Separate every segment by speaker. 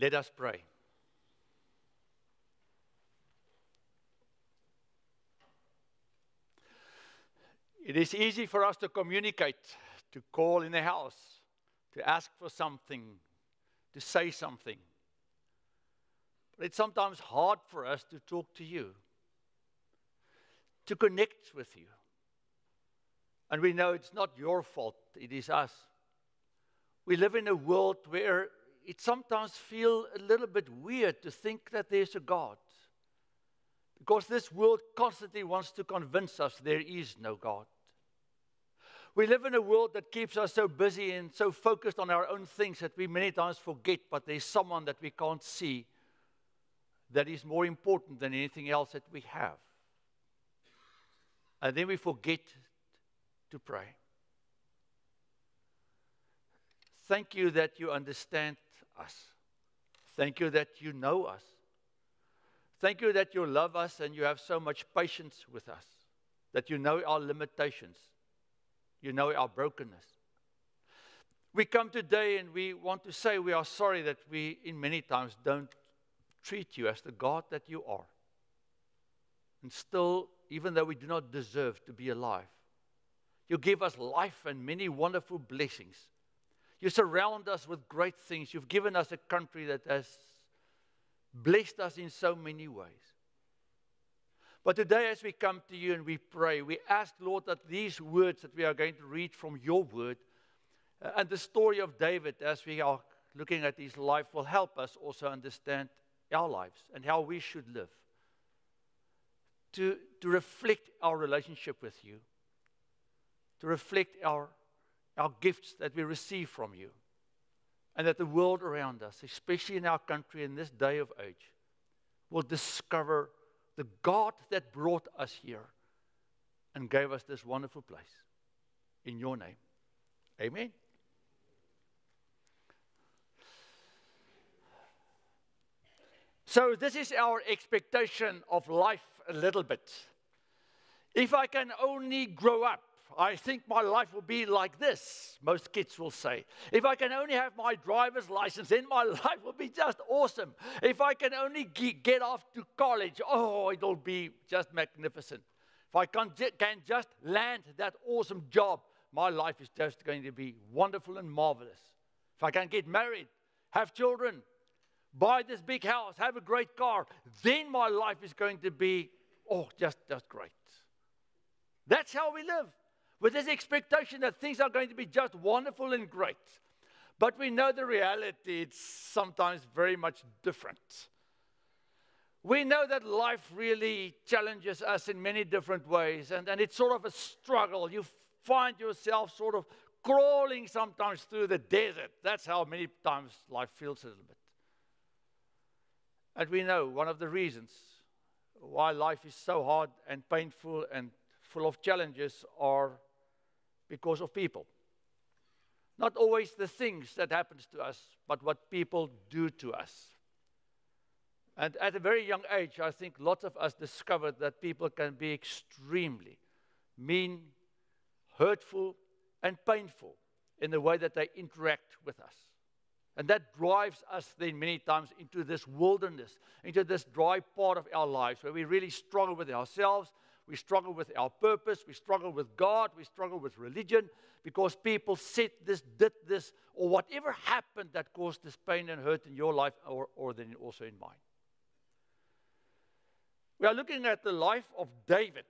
Speaker 1: Let us pray. It is easy for us to communicate, to call in the house, to ask for something, to say something. But it's sometimes hard for us to talk to you, to connect with you. And we know it's not your fault, it is us. We live in a world where it sometimes feels a little bit weird to think that there's a God. Because this world constantly wants to convince us there is no God. We live in a world that keeps us so busy and so focused on our own things that we many times forget, but there's someone that we can't see that is more important than anything else that we have. And then we forget to pray. Thank you that you understand us. Thank you that you know us. Thank you that you love us and you have so much patience with us, that you know our limitations, you know our brokenness. We come today and we want to say we are sorry that we, in many times, don't treat you as the God that you are. And still, even though we do not deserve to be alive, you give us life and many wonderful blessings. You surround us with great things. You've given us a country that has blessed us in so many ways. But today as we come to you and we pray, we ask, Lord, that these words that we are going to read from your word and the story of David as we are looking at his life will help us also understand our lives and how we should live. To reflect our relationship with you. To reflect our gifts that we receive from you. And that the world around us, especially in our country in this day of age, will discover the God that brought us here and gave us this wonderful place. In your name. Amen. So this is our expectation of life a little bit. If I can only grow up, I think my life will be like this, most kids will say. If I can only have my driver's license, then my life will be just awesome. If I can only get off to college, oh, it'll be just magnificent. If I can just land that awesome job, my life is just going to be wonderful and marvelous. If I can get married, have children, buy this big house, have a great car, then my life is going to be, just great. That's how we live. With this expectation that things are going to be just wonderful and great. But we know the reality, it's sometimes very much different. We know that life really challenges us in many different ways, and it's sort of a struggle. You find yourself sort of crawling sometimes through the desert. That's how many times life feels a little bit. And we know one of the reasons why life is so hard and painful and full of challenges are because of people. Not always the things that happens to us, but what people do to us. And at a very young age, I think lots of us discovered that people can be extremely mean, hurtful, and painful in the way that they interact with us. And that drives us then many times into this wilderness, into this dry part of our lives where we really struggle with ourselves. We struggle with our purpose, we struggle with God, we struggle with religion, because people said this, did this, or whatever happened that caused this pain and hurt in your life, or then also in mine. We are looking at the life of David.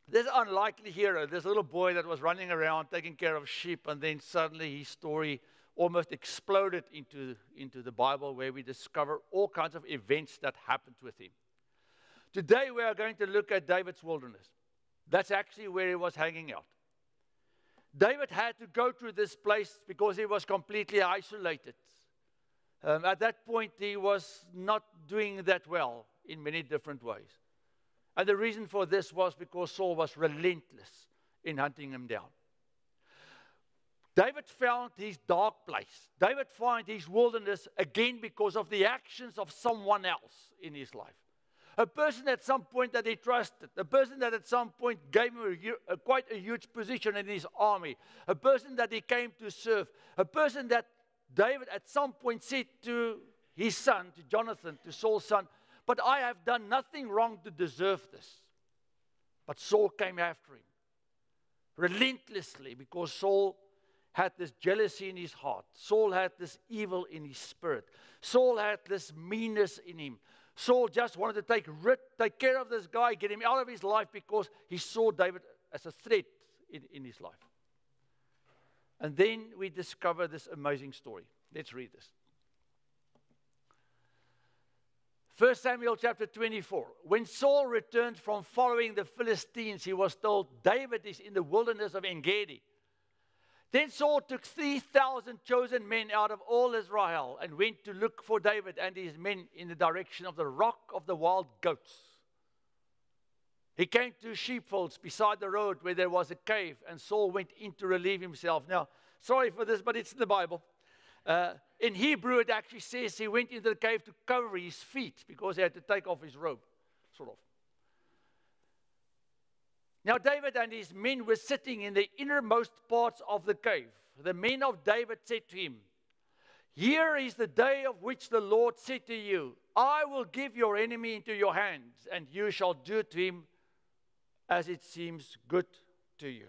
Speaker 1: This unlikely hero, this little boy that was running around taking care of sheep, and then suddenly his story almost exploded into the Bible, where we discover all kinds of events that happened with him. Today we are going to look at David's wilderness. That's actually where he was hanging out. David had to go to this place because he was completely isolated. At that point he was not doing that well in many different ways. And the reason for this was because Saul was relentless in hunting him down. David found his dark place. David found his wilderness again because of the actions of someone else in his life. A person at some point that he trusted. A person that at some point gave him quite a huge position in his army. A person that he came to serve. A person that David at some point said to his son, to Jonathan, to Saul's son, but I have done nothing wrong to deserve this. But Saul came after him relentlessly because Saul had this jealousy in his heart. Saul had this evil in his spirit. Saul had this meanness in him. Saul just wanted to take care of this guy, get him out of his life because he saw David as a threat in his life. And then we discover this amazing story. Let's read this. 1 Samuel chapter 24. When Saul returned from following the Philistines, he was told, David is in the wilderness of En-Gedi. Then Saul took 3,000 chosen men out of all Israel and went to look for David and his men in the direction of the rock of the wild goats. He came to sheepfolds beside the road where there was a cave, and Saul went in to relieve himself. Now, sorry for this, but it's in the Bible. In Hebrew, it actually says he went into the cave to cover his feet because he had to take off his robe, sort of. Now, David and his men were sitting in the innermost parts of the cave. The men of David said to him, here is the day of which the Lord said to you, I will give your enemy into your hands, and you shall do to him as it seems good to you.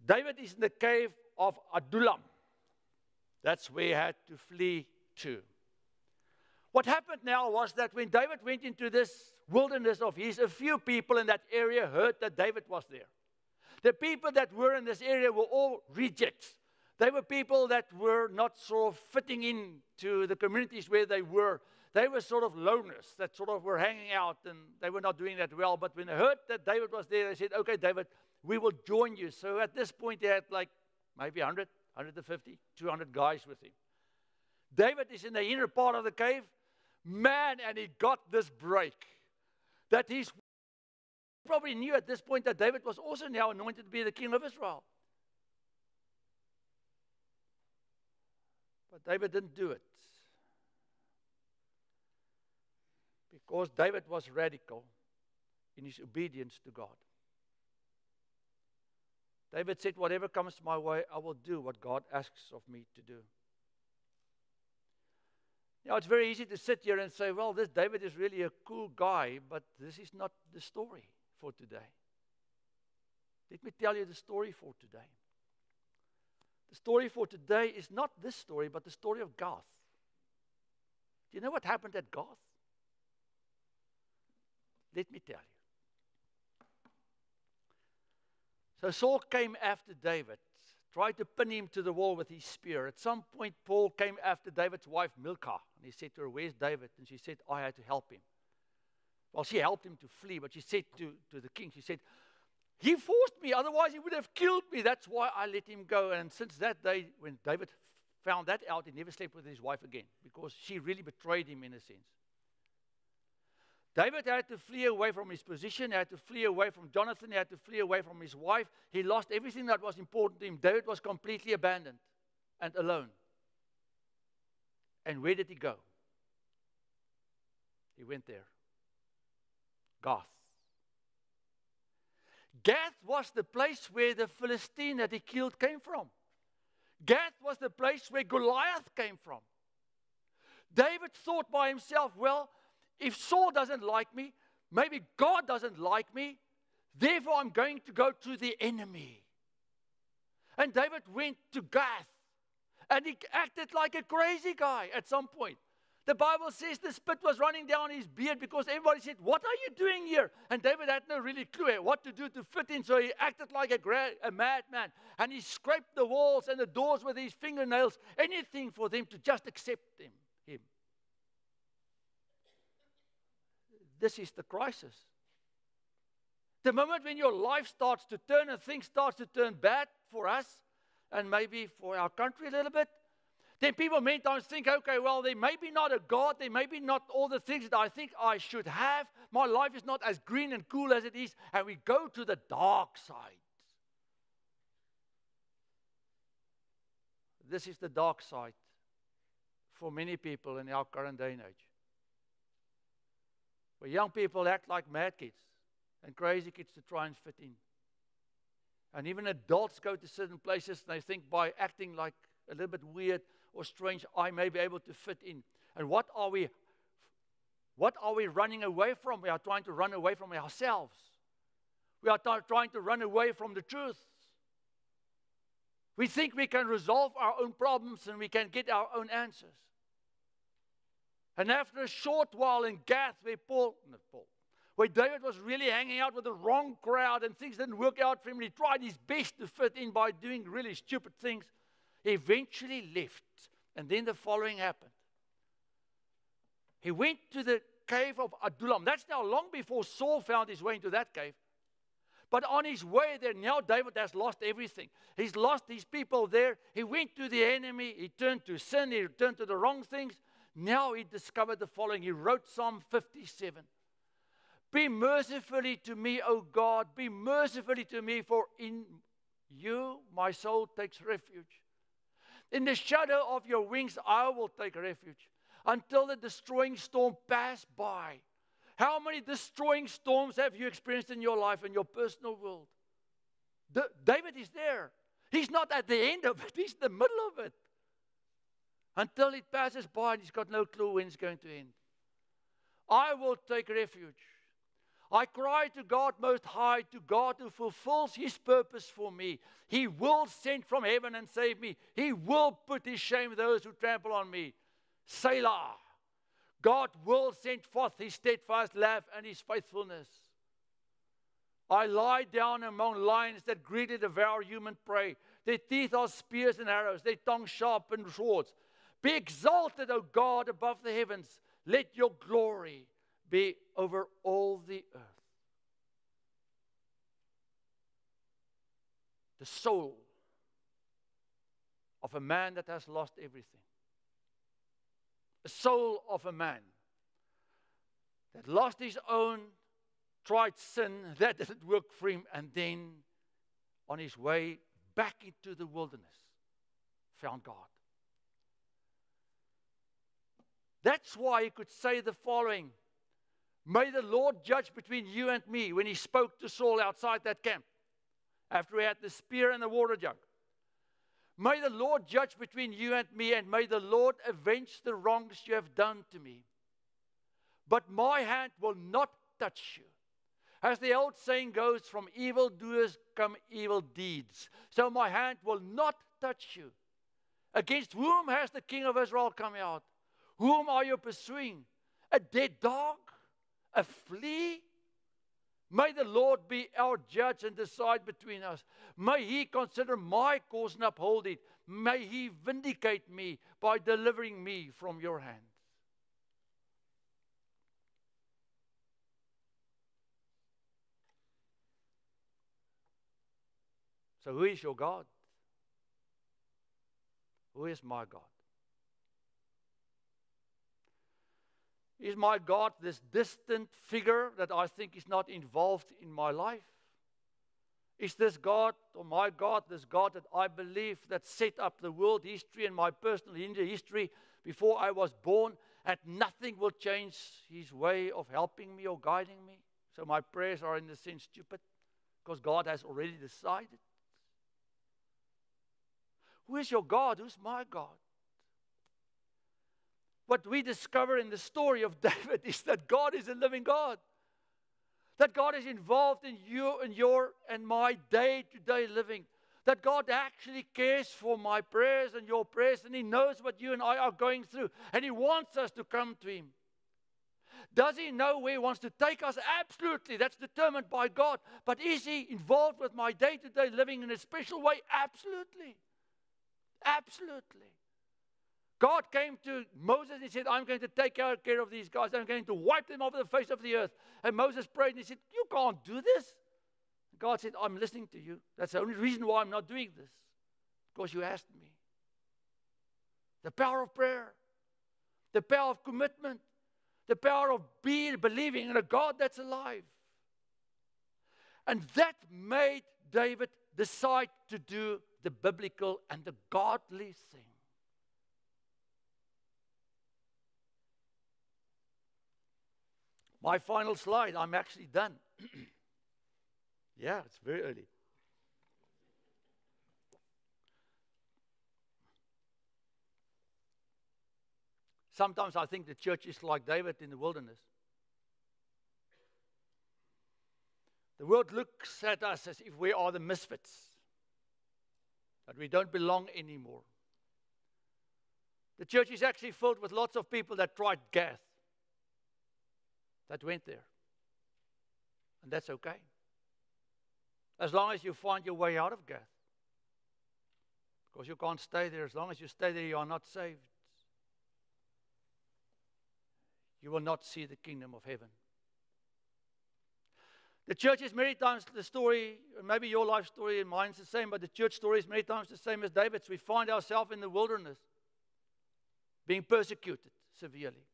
Speaker 1: David is in the cave of Adullam. That's where he had to flee to. What happened now was that when David went into this wilderness of his, a few people in that area heard that David was there. The people that were in this area were all rejects. They were people that were not sort of fitting into the communities where they were. They were sort of loners that sort of were hanging out, and they were not doing that well. But when they heard that David was there, they said, okay, David, we will join you. So at this point, they had like maybe 100, 150, 200 guys with him. David is in the inner part of the cave. Man, and he got this break. That he's probably knew at this point that David was also now anointed to be the king of Israel. But David didn't do it. Because David was radical in his obedience to God. David said, whatever comes my way, I will do what God asks of me to do. Now, it's very easy to sit here and say, well, this David is really a cool guy, but this is not the story for today. Let me tell you the story for today. The story for today is not this story, but the story of Gath. Do you know what happened at Gath? Let me tell you. So Saul came after David, tried to pin him to the wall with his spear. At some point, Paul came after David's wife, Milcah, and he said to her, where's David? And she said, I had to help him. Well, she helped him to flee, but she said to the king, she said, he forced me, otherwise he would have killed me. That's why I let him go. And since that day, when David found that out, he never slept with his wife again, because she really betrayed him in a sense. David had to flee away from his position, he had to flee away from Jonathan, he had to flee away from his wife. He lost everything that was important to him. David was completely abandoned and alone. And where did he go? He went there. Gath. Gath was the place where the Philistine that he killed came from. Gath was the place where Goliath came from. David thought by himself, well, if Saul doesn't like me, maybe God doesn't like me, therefore I'm going to go to the enemy. And David went to Gath, and he acted like a crazy guy at some point. The Bible says the spit was running down his beard because everybody said, what are you doing here? And David had no really clue what to do to fit in, so he acted like a madman. And he scraped the walls and the doors with his fingernails, anything for them to just accept him. This is the crisis. The moment when your life starts to turn and things start to turn bad for us and maybe for our country a little bit, then people many times think, okay, well, there may be not a God, there may be not all the things that I think I should have. My life is not as green and cool as it is, and we go to the dark side. This is the dark side for many people in our current day and age. Where young people act like mad kids and crazy kids to try and fit in. And even adults go to certain places and they think by acting like a little bit weird or strange, I may be able to fit in. And what are we running away from? We are trying to run away from ourselves. We are trying to run away from the truth. We think we can resolve our own problems and we can get our own answers. And after a short while in Gath, where David was really hanging out with the wrong crowd and things didn't work out for him, and he tried his best to fit in by doing really stupid things, he eventually left. And then the following happened. He went to the cave of Adullam. That's now long before Saul found his way into that cave. But on his way there, now David has lost everything. He's lost his people there. He went to the enemy. He turned to sin. He turned to the wrong things. Now he discovered the following. He wrote Psalm 57. Be mercifully to me, O God. Be mercifully to me, for in you my soul takes refuge. In the shadow of your wings I will take refuge until the destroying storm pass by. How many destroying storms have you experienced in your life, in your personal world? David is there. He's not at the end of it. He's in the middle of it. Until it passes by and he's got no clue when it's going to end. I will take refuge. I cry to God Most High, to God who fulfills His purpose for me. He will send from heaven and save me. He will put to shame those who trample on me. Selah. God will send forth His steadfast love and His faithfulness. I lie down among lions that greedily devour human prey. Their teeth are spears and arrows, their tongues sharpened swords. Be exalted, O God, above the heavens. Let your glory be over all the earth. The soul of a man that has lost everything. The soul of a man that lost his own, tried sin, that didn't work for him, and then on his way back into the wilderness, found God. That's why he could say the following. May the Lord judge between you and me, when he spoke to Saul outside that camp, after he had the spear and the water jug. May the Lord judge between you and me, and may the Lord avenge the wrongs you have done to me. But my hand will not touch you. As the old saying goes, from evildoers come evil deeds. So my hand will not touch you. Against whom has the king of Israel come out? Whom are you pursuing? A dead dog? A flea? May the Lord be our judge and decide between us. May He consider my cause and uphold it. May He vindicate me by delivering me from your hand. So who is your God? Who is my God? Is my God this distant figure that I think is not involved in my life? Is this God, or my God, this God that I believe that set up the world history and my personal history before I was born, and nothing will change His way of helping me or guiding me? So my prayers are in a sense stupid, because God has already decided. Who is your God? Who's my God? What we discover in the story of David is that God is a living God. That God is involved in you and your and my day-to-day living. That God actually cares for my prayers and your prayers, and He knows what you and I are going through. And He wants us to come to Him. Does He know where He wants to take us? Absolutely. That's determined by God. But is He involved with my day-to-day living in a special way? Absolutely. Absolutely. God came to Moses and He said, I'm going to take care of these guys. I'm going to wipe them off the face of the earth. And Moses prayed and he said, you can't do this. God said, I'm listening to you. That's the only reason why I'm not doing this. Because you asked me. The power of prayer. The power of commitment. The power of believing in a God that's alive. And that made David decide to do the biblical and the godly thing. My final slide, I'm actually done. Yeah, it's very early. Sometimes I think the church is like David in the wilderness. The world looks at us as if we are the misfits, that we don't belong anymore. The church is actually filled with lots of people that tried Gath, that went there. And that's okay. As long as you find your way out of Gath. Because you can't stay there. As long as you stay there, you are not saved. You will not see the kingdom of heaven. The church is many times the story, maybe your life story and mine's the same, but the church story is many times the same as David's. We find ourselves in the wilderness, being persecuted severely.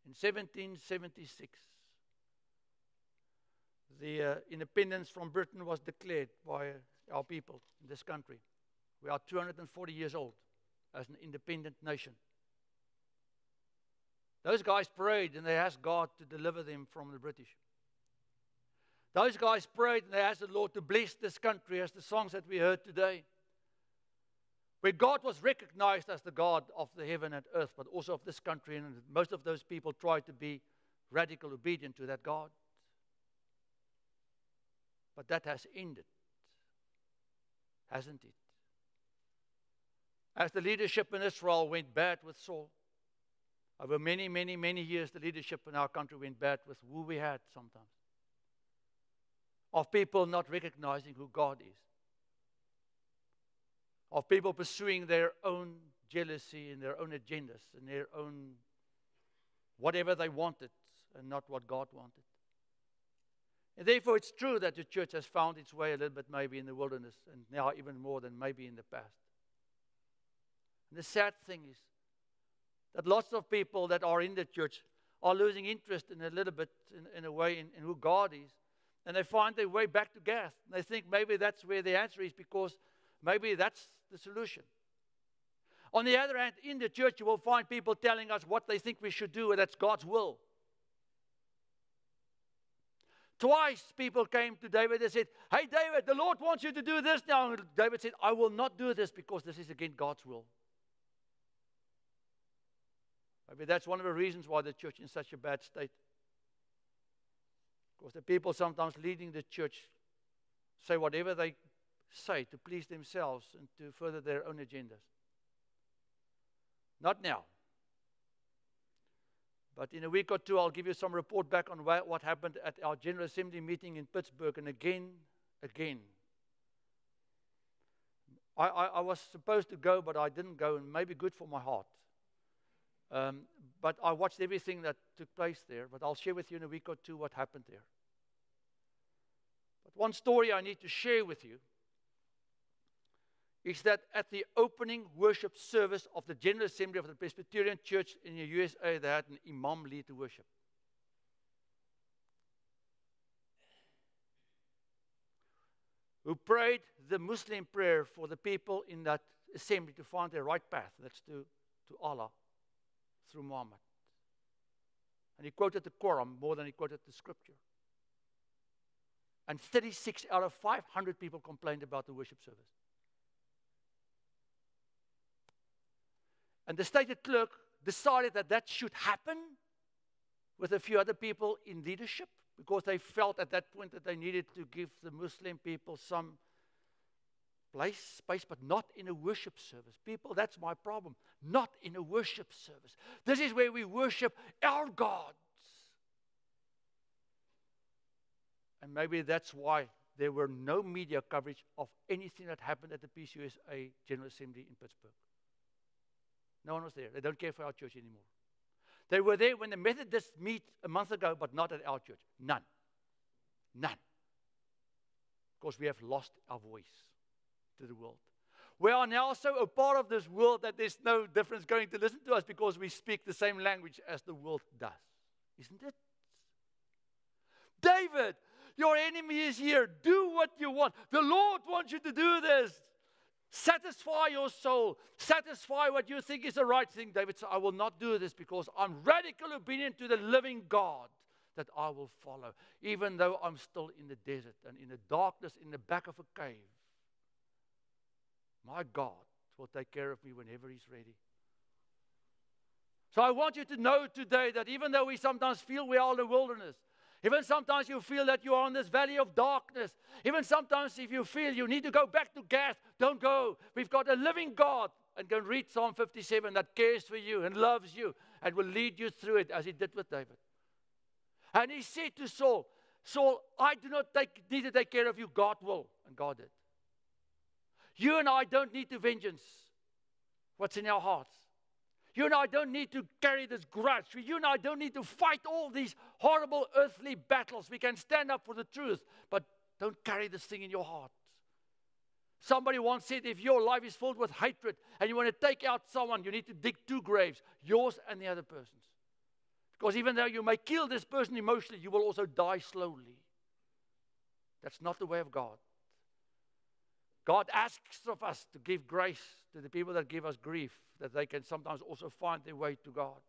Speaker 1: In 1776, the independence from Britain was declared by our people in this country. We are 240 years old as an independent nation. Those guys prayed and they asked God to deliver them from the British. Those guys prayed and they asked the Lord to bless this country, as the songs that we heard today. Where God was recognized as the God of the heaven and earth, but also of this country, and most of those people tried to be radical obedient to that God. But that has ended, hasn't it? As the leadership in Israel went bad with Saul, over many, many, many years, the leadership in our country went bad with who we had sometimes. Of people not recognizing who God is. Of people pursuing their own jealousy and their own agendas and their own whatever they wanted and not what God wanted. And therefore it's true that the church has found its way a little bit maybe in the wilderness, and now even more than maybe in the past. And the sad thing is that lots of people that are in the church are losing interest in a little bit, in a way, in who God is. And they find their way back to Gath. And they think maybe that's where the answer is, because maybe that's the solution. On the other hand, in the church you will find people telling us what they think we should do, and that's God's will. Twice people came to David and said, "Hey David, the Lord wants you to do this now." And David said, "I will not do this because this is against God's will." Maybe that's one of the reasons why the church is in such a bad state. Because the people sometimes leading the church say whatever they say to please themselves and to further their own agendas. Not now. But in a week or two, I'll give you some report back on what happened at our General Assembly meeting in Pittsburgh. And again. I was supposed to go, but I didn't go, and maybe good for my heart. But I watched everything that took place there. But I'll share with you in a week or two what happened there. But one story I need to share with you is that at the opening worship service of the General Assembly of the Presbyterian Church in the USA, they had an imam lead the worship. Who prayed the Muslim prayer for the people in that assembly to find their right path. That's to Allah through Muhammad. And he quoted the Quran more than he quoted the scripture. And 36 out of 500 people complained about the worship service. And the stated clerk decided that should happen with a few other people in leadership, because they felt at that point that they needed to give the Muslim people some space, but not in a worship service. People, that's my problem. Not in a worship service. This is where we worship our gods. And maybe that's why there were no media coverage of anything that happened at the PCUSA General Assembly in Pittsburgh. No one was there. They don't care for our church anymore. They were there when the Methodists meet a month ago, but not at our church. None. Because we have lost our voice to the world. We are now so a part of this world that there's no difference going to listen to us, because we speak the same language as the world does. Isn't it? David, your enemy is here. Do what you want. The Lord wants you to do this. Satisfy your soul. Satisfy what you think is the right thing. David said, I will not do this because I'm radically obedient to the living God that I will follow, even though I'm still in the desert and in the darkness in the back of a cave. My God will take care of me whenever He's ready. So I want you to know today that even though we sometimes feel we are in the wilderness, even sometimes you feel that you are in this valley of darkness, even sometimes if you feel you need to go back to gas, don't go. We've got a living God. And go and read Psalm 57 that cares for you and loves you and will lead you through it as he did with David. And he said to Saul, Saul, I do not need to take care of you. God will. And God did. You and I don't need to vengeance what's in our hearts. You and I don't need to carry this grudge. You and I don't need to fight all these horrible earthly battles. We can stand up for the truth, but don't carry this thing in your heart. Somebody once said, if your life is filled with hatred and you want to take out someone, you need to dig 2 graves, yours and the other person's. Because even though you may kill this person emotionally, you will also die slowly. That's not the way of God. God asks of us to give grace to the people that give us grief, that they can sometimes also find their way to God.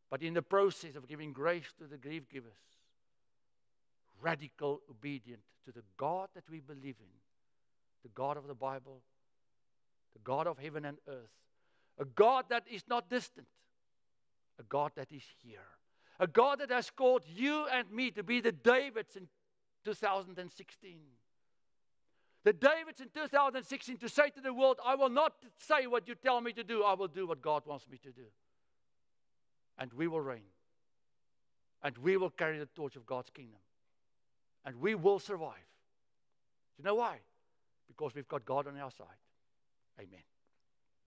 Speaker 1: But in the process of giving grace to the grief givers, radical obedience to the God that we believe in, the God of the Bible, the God of heaven and earth, a God that is not distant, a God that is here, a God that has called you and me to be the Davids in 2016. The Davids in 2016 to say to the world, I will not say what you tell me to do, I will do what God wants me to do. And we will reign. And we will carry the torch of God's kingdom. And we will survive. You know why? Because we've got God on our side. Amen.